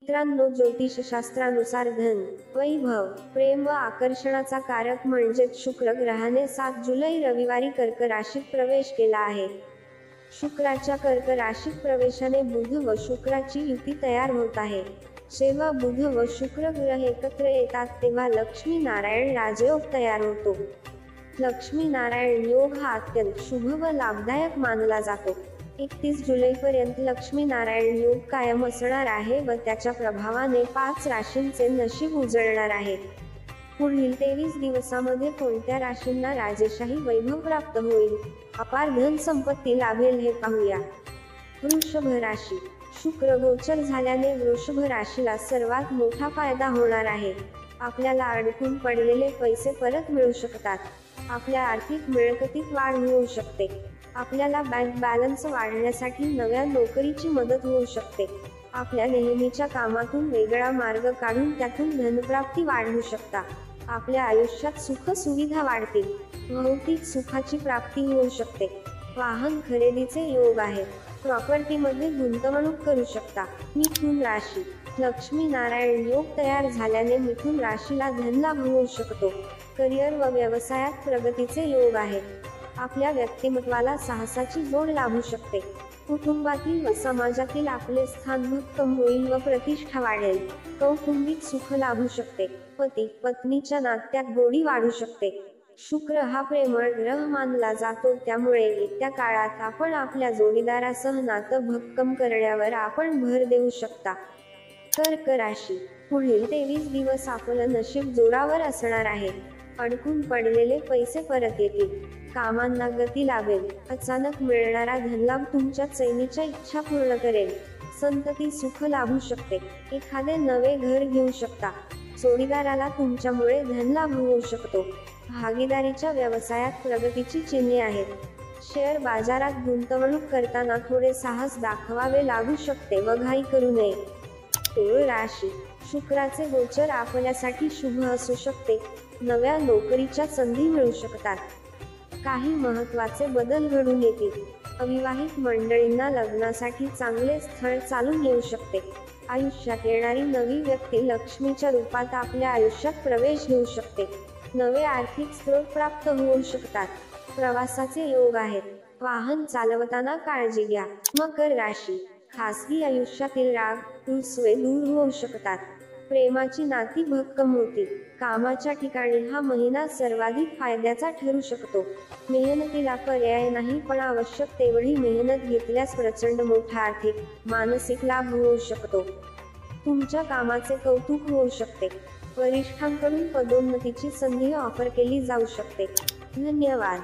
मित्रांनो, ज्योतिषशास्त्रानुसार धन, वैभव, प्रेम व आकर्षणाचा कारक म्हणजेच शुक्र ग्रहाने 7 जुलै रविवारी कर्क राशीत प्रवेश केला आहे. शुक्राच्या कर्क राशीत प्रवेशाने बुध व शुक्राची युती तयार होत आहे. जेव्हा बुध व शुक्र ग्रह एकत्र येतात तेव्हा लक्ष्मी नारायण राजयोग तयार होतो. लक्ष्मी नारायण योग हा अत्यंत शुभ व लाभदायक मानला जातो. 31 जुलैपर्यंत लक्ष्मी नारायण योग कायम असणार आहे व त्याच्या प्रभावाने 5 राशींचे नशीब उजळणार आहे. पुढील 23 दिवसामध्ये कोणत्या राशींना राजेशाही वैभव प्राप्त होईल, अपार धन संपत्ती लाभेल हे पाहूया. वृषभ राशी. शुक्र गोचर झाल्याने वृषभ राशीला सर्वात मोठा फायदा होणार आहे. आपल्याला अडकून पडलेले पैसे परत मिळू शकतात. आपल्या आर्थिक मिळकतीत वाढ होऊ शकते. आपल्याला बँक बॅलन्स वाढवण्यासाठी नव्या नोकरीची मदत होऊ शकते. आपल्या नेहमीच्या कामातून वेगळा मार्ग काढून त्यातून धनप्राप्ती वाढवू शकता. आपल्या आयुष्यात सुख सुविधा वाढतील. भौतिक सुखाची प्राप्ती होऊ शकते. वाहन खरेदीचे योग आहेत. प्रॉपर्टीमध्ये गुंतवणूक करू शकता. मिथुन राशी. लक्ष्मी नारायण योग तयार झाल्याने मिथुन राशीला धनलाभ होऊ शकतो. करिअर व व्यवसायात प्रगतीचे योग आहेत. आपल्या व्यक्तिमत्वाला साहसाची जोड लाभू शकते. कुटुंबातील व समाजातील आपले स्थान भक्कम होईल व प्रतिष्ठा वाढेल. कौटुंबिक सुख लाभू शकते. पती पत्नीच्या नात्यात गोडी वाढू शकते. शुक्र हा प्रेमळ ग्रह मानला जातो, त्यामुळे येत्या काळात आपण आपल्या जोडीदारासह नातं भक्कम करण्यावर आपण भर देऊ शकता. कर्क राशी. पुढील 23 दिवस आपलं नशीब जोरावर असणार आहे. अडकून पडलेले पैसे परत येतील. कामांना गती लाभेल. अचानक मिळणारा धनलाभ तुमच्या चैनीच्या इच्छा पूर्ण करेल. संतती सुख लाभू शकते. एखादे नवे घर घेऊ शकता. जोडीदाराला तुमच्यामुळे धनलाभ होऊ शकतो. भागीदारीच्या व्यवसायात प्रगतीची चिन्हे आहेत. शेअर बाजारात गुंतवणूक करताना थोडे साहस दाखवावे लागू शकते व घाई करू नये. तुळ राशी. शुक्राचे गोचर आपल्यासाठी शुभ असू शकते. नव्या नोकरीच्या संधी मिळू शकतात. काही महत्त्वाचे बदल घडून येतील. अविवाहित मंडळींना लग्नासाठी चांगले स्थळ चालून येऊ शकते. आयुष्यात येणारी नवी व्यक्ती लक्ष्मीच्या रूपात आपल्या आयुष्यात प्रवेश घेऊ शकते. नवे आर्थिक स्रोत प्राप्त होऊ शकतात. प्रवासाचे योग आहेत. वाहन चालवताना काळजी घ्या. मकर राशी. खासगी आयुष्यातील राग रुसवे दूर होऊ शकतात. प्रेमाची नाती भक्कम होतील. कामाच्या ठिकाणी हा महिना सर्वाधिक फायद्याचा ठरू शकतो. मेहनतीला पर्याय नाही, पण आवश्यक तेवढी मेहनत घेतल्यास प्रचंड मोठा आर्थिक मानसिक लाभ होऊ शकतो. तुमच्या कामाचे कौतुक होऊ शकते. वरिष्ठांकडून पदोन्नतीची संधी ऑफर केली जाऊ शकते. धन्यवाद.